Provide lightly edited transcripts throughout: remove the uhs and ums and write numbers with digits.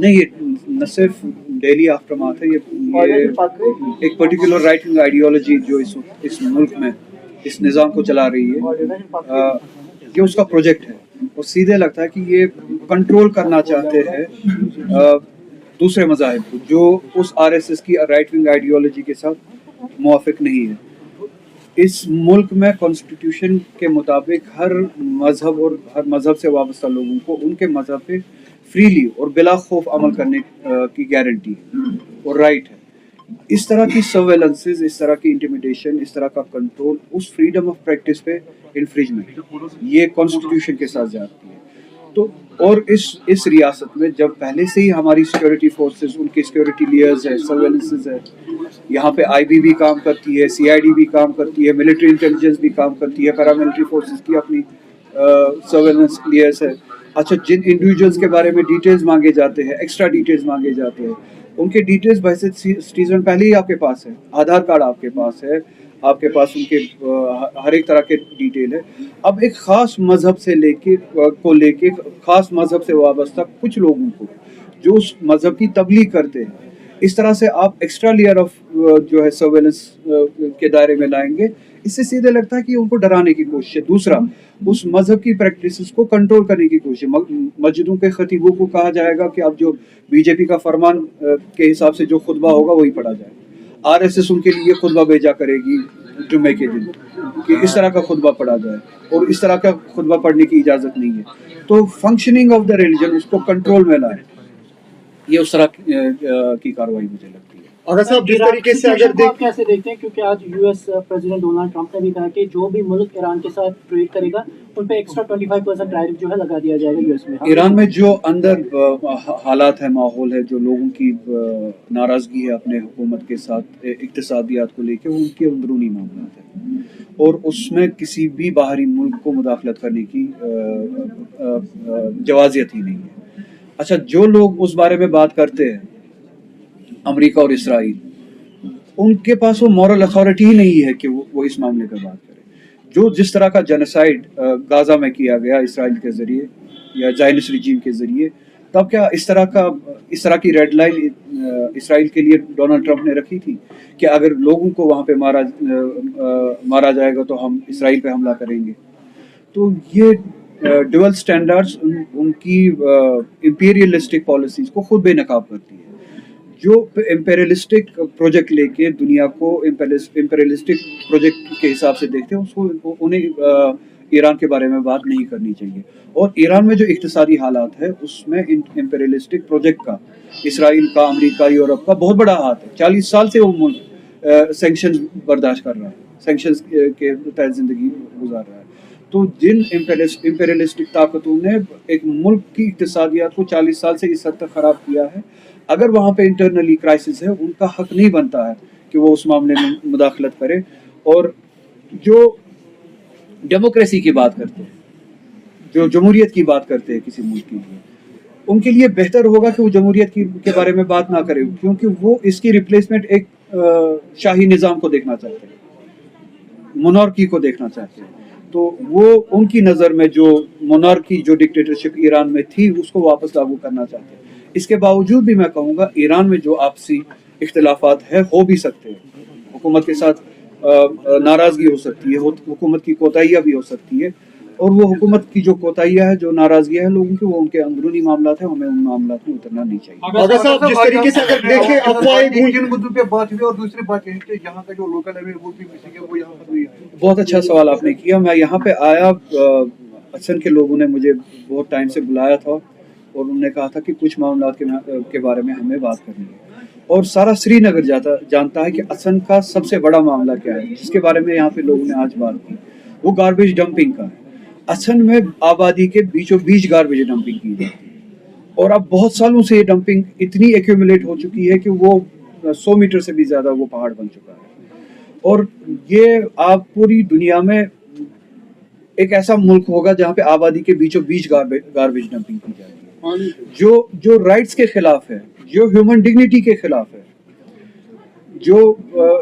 نہیں یہ نہ صرف ڈیلی آفٹر مارتھ ہے، یہ ایک پرٹیکولر رائٹ ونگ آئیڈیالوجی جو اس ملک میں اس نظام کو چلا رہی ہے، یہ اس کا پروجیکٹ ہے، اور سیدھے لگتا ہے کہ یہ کنٹرول کرنا چاہتے ہیں دوسرے مذاہب کو جو اس آر ایس ایس کی رائٹ ونگ آئیڈیالوجی کے ساتھ موافق نہیں ہے۔ اس ملک میں کانسٹیٹیوشن کے مطابق ہر مذہب اور ہر مذہب سے وابستہ لوگوں کو ان کے مذہب پہ فریلی اور بلا خوف عمل کرنے کی گارنٹی اور رائٹ ہے۔ اس طرح کی سرویلنسز، اس طرح کی انٹیمیڈیشن، اس طرح کا کنٹرول اس فریڈم آف پریکٹس پہ انفریجمنٹ، یہ کانسٹیٹیوشن کے ساتھ جاتی ہے۔ تو اور اس ریاست میں جب پہلے سے ہی ہماری سیکورٹی فورسز، ان کے سیکورٹی لیئرز ہے، سرویلنسز ہے، یہاں پہ آئی بی بھی کام کرتی ہے، سی آئی ڈی بھی کام کرتی ہے، ملٹری انٹیلیجنس بھی کام کرتی ہے، پیراملٹری فورسز کی اپنی سرویلنس لیئرز ہے۔ اچھا، جن انڈیویجولس کے بارے میں ڈیٹیلز مانگے جاتے ہیں، ایکسٹرا ڈیٹیلز مانگے جاتے ہیں، ان کے ڈیٹیلز بحیثیت سٹیزن پہلے ہی آپ کے پاس ہے، آدھار کارڈ آپ کے پاس ہے، آپ کے پاس ان کے ہر ایک طرح کے ڈیٹیل ہے۔ اب ایک خاص مذہب سے لے کے خاص مذہب سے وابستہ کچھ لوگوں کو جو اس مذہب کی تبلیغ کرتے ہیں، اس طرح سے آپ ایکسٹرا لیئر آف جو ہے سرویلنس کے دائرے میں لائیں گے، اس سے سیدھے لگتا ہے کہ ان کو ڈرانے کی کوشش ہے۔ دوسرا، اس مذہب کی پریکٹسز کو کنٹرول کرنے کی کوشش ہے۔ مسجدوں کے خطیبوں کو کہا جائے گا کہ اب جو بی جے پی کا فرمان کے حساب سے جو خطبہ ہوگا وہی پڑھا جائے گا۔ آر ایس ایس ان کے لیے خطبہ بھیجا کرے گی جمعے کے دن کہ اس طرح کا خطبہ پڑھا جائے، اور اس طرح کا خطبہ پڑھنے کی اجازت نہیں ہے۔ تو فنکشننگ آف دا ریلیجن، اس کو کنٹرول میں لائے، یہ اس طرح کی کارروائی مجھے لگتی ہے۔ اور صاحب جس طریقے سے اگر آپ کیسے دیکھتے ہیں، کیونکہ آج U S president Donald Trump نے بھی کہا کہ جو بھی ملک ایران کے ساتھ ٹریڈ کرے گا ان پہ ایکسٹرا 25% ٹیرف جو ہے لگا دیا جائے گا یو ایس میں۔ ایران میں جو اندر حالات ہے، ماحول ہے، جو لوگوں کی ناراضگی ہے اپنے حکومت کے ساتھ اقتصادیات کو لے کے، وہ ان کے اندرونی معاملات ہیں، اور اس میں کسی بھی باہری ملک کو مداخلت کرنے کی جوازیت ہی نہیں ہے۔ اچھا، جو لوگ اس بارے میں بات کرتے ہیں، امریکہ اور اسرائیل، ان کے پاس وہ مورل اتھارٹی ہی نہیں ہے کہ وہ اس معاملے پہ بات کرے۔ جو جس طرح کا جینوسائیڈ غازہ میں کیا گیا اسرائیل کے ذریعے یا زائنسٹ رجیم کے ذریعے، تب کیا اس طرح کی ریڈ لائن اسرائیل کے لیے ڈونلڈ ٹرمپ نے رکھی تھی کہ اگر لوگوں کو وہاں پہ مارا جائے گا تو ہم اسرائیل پہ حملہ کریں گے؟ تو یہ ڈوئل سٹینڈرڈز ان کی امپیریلسٹک پالیسیز کو خود بے نقاب کرتی ہے۔ جو امپیریلسٹک پروجیکٹ لے کے دنیا کو امپیریلسٹک پروجیکٹ کے حساب سے دیکھتے ہیں، اس کو انہیں ایران کے بارے میں بات نہیں کرنی چاہیے۔ اور ایران میں جو اقتصادی حالات ہے، اس میں امپیریلسٹک پروجیکٹ کا، اسرائیل کا، امریکہ، یورپ کا بہت بڑا ہاتھ ہے۔ 40 سال سے وہ ملک سینکشنز برداشت کر رہا ہے، سینکشنز کے تحت زندگی گزار رہا ہے۔ تو جن امپیریلسٹک طاقتوں نے ایک ملک کی اقتصادیات کو 40 سال سے اس حد تک خراب کیا ہے، اگر وہاں پہ انٹرنلی کرائسس ہے، ان کا حق نہیں بنتا ہے کہ وہ اس معاملے میں مداخلت کرے۔ اور جو ڈیموکریسی کی بات کرتے ہیں، جو جمہوریت کی بات کرتے ہیں کسی ملک کے لیے، ان کے لیے بہتر ہوگا کہ وہ جمہوریت کے بارے میں بات نہ کرے، کیونکہ وہ اس کی ریپلیسمنٹ ایک شاہی نظام کو دیکھنا چاہتے ہیں، مونارکی کو دیکھنا چاہتے ہیں۔ تو وہ ان کی نظر میں جو مونارکی، جو ڈکٹیٹرشپ ایران میں تھی، اس کو واپس لاگو کرنا چاہتے ہیں۔ اس کے باوجود بھی میں کہوں گا ایران میں جو آپسی اختلافات ہے ہو بھی سکتے ہیں، حکومت کے ساتھ ناراضگی ہو سکتی ہے، حکومت کی کوتاہیاں بھی ہو سکتی ہے، اور وہ حکومت کی جو کوتاہیاں ہے، جو ناراضگیاں ہیں لوگوں کی، وہ ان کے اندرونی معاملات ہیں، ہمیں ان معاملات میں اترنا نہیں چاہیے۔ اگر صاحب جس طریقے سے اگر دیکھیں جن مدعوں پہ بات ہوئی، اور دوسری بات یہ کہ یہاں کا جو لوکل لیول وہ بھی مسنگ ہے، وہ یہاں پر ہوئی ہے۔ بہت اچھا سوال آپ نے کیا۔ میں یہاں پہ آیا، اسن کے لوگوں نے مجھے بہت ٹائم سے بلایا تھا، اور انہوں نے کہا تھا کہ کچھ معاملات کے بارے میں ہمیں بات کرنی ہے، اور سارا سری نگر جانتا ہے کہ اسن کا سب سے بڑا معاملہ کیا ہے، جس کے بارے میں یہاں پہ لوگوں نے آج بات کی، وہ گاربیج ڈمپنگ کا ہے۔ اسن میں آبادی کے بیچوں بیچ گاربیج ڈمپنگ کی جاتی ہے، اور اب بہت سالوں سے یہ ڈمپنگ اتنی ایکیومولیٹ ہو چکی ہے کہ وہ 100 میٹر سے بھی زیادہ وہ پہاڑ بن چکا ہے۔ اور یہ آپ پوری دنیا میں ایک ایسا ملک ہوگا جہاں پہ آبادی کے بیچوں بیچ گاربیج ڈمپنگ کی جاتی ہے، جو رائٹس کے خلاف ہے، جو ہیومن ڈگنیٹی کے خلاف ہے، جو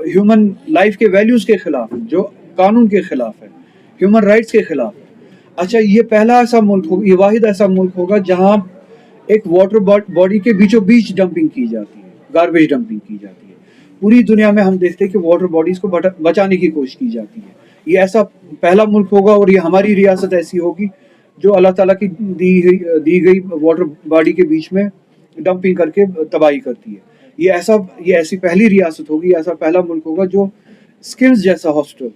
ہیومن لائف کے ویلیوز کے خلاف ہے، جو قانون کے خلاف ہے، ہیومن رائٹس کے خلاف ہے۔ اچھا، یہ پہلا ایسا ملک ہوگا، یہ واحد ایسا ملک ہوگا جہاں ایک واٹر باڈی کے بیچوں بیچ ڈمپنگ کی جاتی ہے, گاربیج ڈمپنگ کی جاتی ہے. پوری دنیا میں ہم دیکھتے ہیں کہ واٹر باڈیز کو بچانے کی کوشش کی جاتی ہے. یہ ایسا پہلا ملک ہوگا اور یہ ہماری ریاست ایسی ہوگی جو اللہ تعالیٰ کی دی گئی واٹر باڈی کے بیچ میں ڈمپنگ کر کے تباہی کرتی ہے. یہ ایسی پہلی ریاست ہوگی, ایسا پہلا ملک ہوگا جو اسکمز جیسا ہاسپٹل,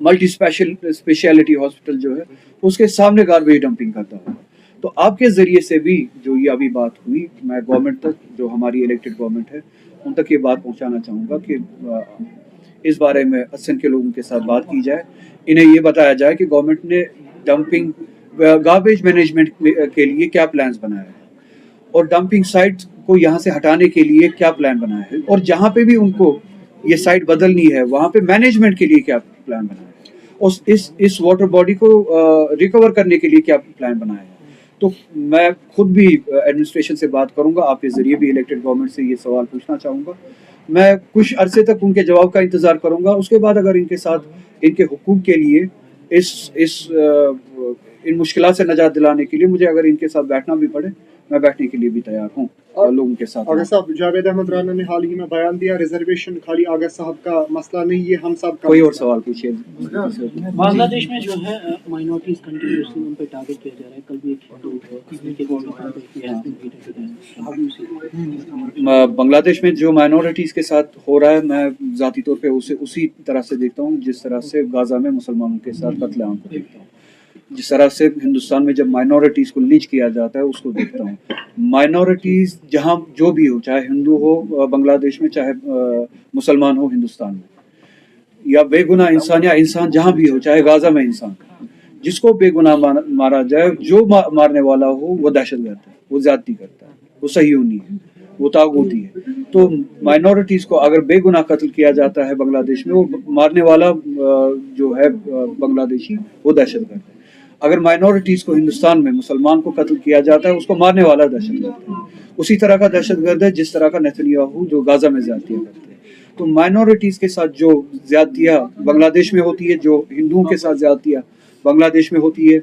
ملٹی اسپیشلٹی ہاسپٹل جو ہے اس کے سامنے گاربیج ڈمپنگ کرتا ہوں. تو آپ کے ذریعے سے بھی جو یہ ابھی بات ہوئی, میں گورنمنٹ تک, جو ہماری الیکٹڈ گورنمنٹ ہے, ان تک یہ بات پہنچانا چاہوں گا کہ اس بارے میں اسن کے لوگوں کے ساتھ بات کی جائے. انہیں یہ بتایا جائے کہ گورنمنٹ نے ڈمپنگ گاربیج مینجمنٹ کے لیے کیا پلانز بنایا ہے, اور ڈمپنگ سائٹ کو یہاں سے ہٹانے کے لیے کیا پلان بنایا ہے, اور جہاں پہ بھی ان کو یہ سائٹ بدلنی ہے وہاں پہ مینجمنٹ کے لیے کیا پلان بنایا ہے, اس واٹر باڈی کو ریکور کرنے کے لیے کیا پلان بنایا ہے. تو میں خود بھی ایڈمنسٹریشن سے بات کروں گا, آپ کے ذریعے بھی الیکٹڈ گورنمنٹ سے یہ سوال پوچھنا چاہوں گا. میں کچھ عرصے تک ان کے جواب کا انتظار کروں گا. اس کے بعد اگر ان کے ساتھ ان کے حقوق کے لیے ان مشکلات سے نجات دلانے کے لیے مجھے اگر ان کے ساتھ بیٹھنا بھی پڑے, میں بیٹھنے کے لیے بھی تیار ہوں اور لوگوں کے ساتھ. آغا صاحب, جاوید احمد رانا نے حال ہی میں بیان دیا ریزرویشن خالی آغا صاحب کا مسئلہ نہیں, یہ ہم سب کا. کوئی اور سوال پوچھیے. بنگلہ دیش میں جو ہے مائنورٹیز کنٹینیوسلی ان پہ ٹارگیٹ کیا جا رہا ہے. کل بھی بنگلہ دیش میں جو مائنورٹیز کے ساتھ ہو رہا ہے, میں ذاتی طور پہ اسے اسی طرح سے دیکھتا ہوں جس طرح سے غزہ میں مسلمانوں کے ساتھ قتل عام کو دیکھتا ہوں, جس طرح سے ہندوستان میں جب مائنورٹیز کو لنچ کیا جاتا ہے اس کو دیکھتا ہوں. مائنورٹیز جہاں جو بھی ہو, چاہے ہندو ہو بنگلہ دیش میں, چاہے مسلمان ہو ہندوستان میں, یا بے گناہ انسان یا انسان جہاں بھی ہو, چاہے غزہ میں انسان, جس کو بے گناہ مارا جائے, جو مارنے والا ہو وہ دہشت گرد ہے, وہ زیادتی کرتا ہے, وہ صہیونی ہے, وہ طاغوتی ہے. تو مائنورٹیز کو اگر بے گناہ قتل کیا جاتا ہے بنگلہ دیش میں, وہ مارنے والا جو ہے بنگلہ دیشی وہ دہشت گرد ہے. اگر مائنورٹیز کو ہندوستان میں مسلمان کو قتل کیا جاتا ہے, اس کو مارنے والا دہشت گرد ہے, اسی طرح کا دہشت گرد ہے جس طرح کا نیتنیاہو جو غزہ میں زیادتیاں کرتے ہیں. تو مائنورٹیز کے ساتھ جو زیادتیاں بنگلہ دیش میں ہوتی ہے, جو ہندوؤں کے ساتھ زیادتیاں بنگلہ دیش میں ہوتی ہے,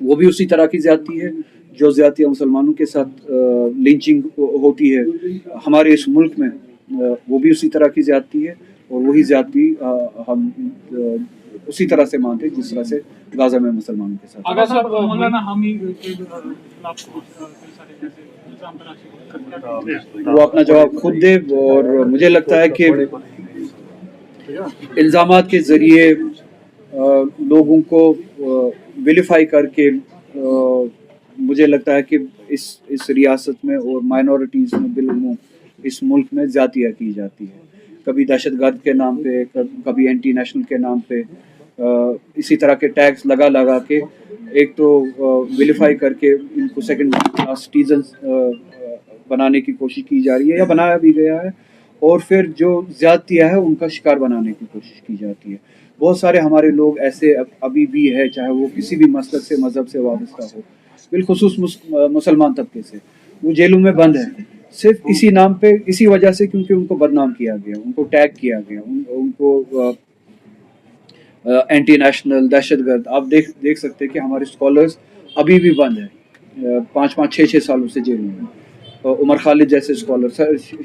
وہ بھی اسی طرح کی زیادتی ہے جو زیادتیاں مسلمانوں کے ساتھ لنچنگ ہوتی ہے ہمارے اس ملک میں, وہ بھی اسی طرح کی زیادتی ہے. اور وہی زیادتی ہم اسی طرح سے مانتے ہیں جس طرح سے غزہ میں مسلمانوں کے ساتھ. وہ اپنا جواب خود دے, اور مجھے لگتا ہے کہ الزامات کے ذریعے لوگوں کو ویلیفائی کر کے مجھے لگتا ہے کہ اس ریاست میں اور مائنورٹیز میں بالعموم اس ملک میں زیادتیاں کی جاتی ہے, کبھی دہشت گرد کے نام پہ, کبھی اینٹی نیشنل کے نام پہ, اسی طرح کے ٹیکس لگا کے ایک تو ویلیفائی کر کے ان کو سیکنڈ کلاس سٹیزنز بنانے کی کوشش کی جا رہی ہے, یا بنایا بھی گیا ہے, اور پھر جو زیادتیاں ہیں ان کا شکار بنانے کی کوشش کی جاتی ہے. بہت سارے ہمارے لوگ ایسے ابھی بھی ہے, چاہے وہ کسی بھی مسلک سے, مذہب سے وابستہ ہو, بالخصوص مسلمان طبقے سے, وہ جیلوں میں بند ہیں صرف اسی نام پہ, اسی وجہ سے کیونکہ ان کو بدنام کیا گیا, ان کو ٹیگ کیا گیا, ان کو اینٹی نیشنل, دہشت گرد. آپ دیکھ سکتے کہ ہمارے اسکالرز ابھی بھی بند ہیں 5-5, 6-6 سالوں سے جیلوں میں. عمر خالد جیسے اسکالر,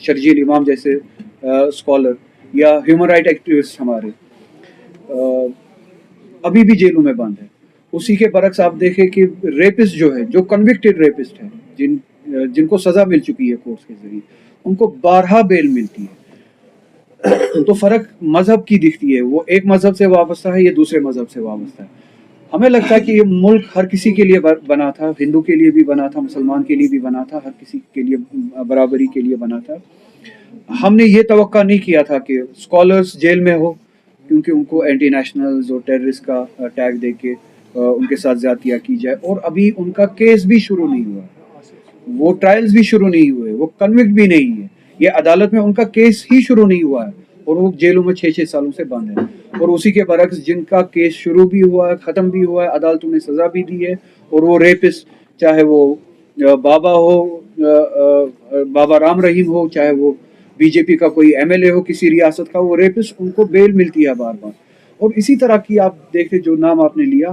شرجیل امام جیسے اسکالر, یا ہیومن رائٹ ایکٹیوسٹ ہمارے ابھی بھی جیلوں میں بند ہیں. اسی کے برعکس آپ دیکھیں کہ ریپسٹ جو ہے, جو کنوکٹڈ ریپسٹ ہیں, جن کو سزا مل چکی ہے کورٹس کے ذریعے, ان کو بارہا بیل ملتی ہے. تو فرق مذہب کی دکھتی ہے, وہ ایک مذہب سے وابستہ ہے, یہ دوسرے مذہب سے وابستہ ہے. ہمیں لگتا ہے کہ یہ ملک ہر کسی کے لیے بنا تھا, ہندو کے لیے بھی بنا تھا, مسلمان کے لیے بھی بنا تھا, ہر کسی کے لیے برابری کے لیے بنا تھا. ہم نے یہ توقع نہیں کیا تھا کہ اسکالرس جیل میں ہو کیونکہ ان کو اینٹی نیشنلز اور ٹیررسٹ کا ٹیگ دے کے ان کے ساتھ زیادتیاں کی جائے, اور ابھی ان کا کیس بھی شروع نہیں ہوا, وہ ٹرائلز بھی شروع نہیں ہوئے, وہ کنوکٹ بھی نہیں ہے, یہ عدالت میں ان کا کیس ہی شروع نہیں ہوا ہے, اور وہ جیلوں میں 6-6 سالوں سے بند ہیں. اور اسی کے برعکس جن کا کیس شروع بھی ہوا ہے, ختم بھی ہوا ہے, عدالتوں نے سزا بھی دی ہے, اور وہ ریپسٹ, چاہے وہ بابا ہو, بابا رام رحیم ہو, چاہے وہ بی جے پی کا کوئی MLA ہو کسی ریاست کا, وہ ریپسٹ, ان کو بیل ملتی ہے بار بار. اور اسی طرح کی آپ دیکھیں جو نام آپ نے لیا,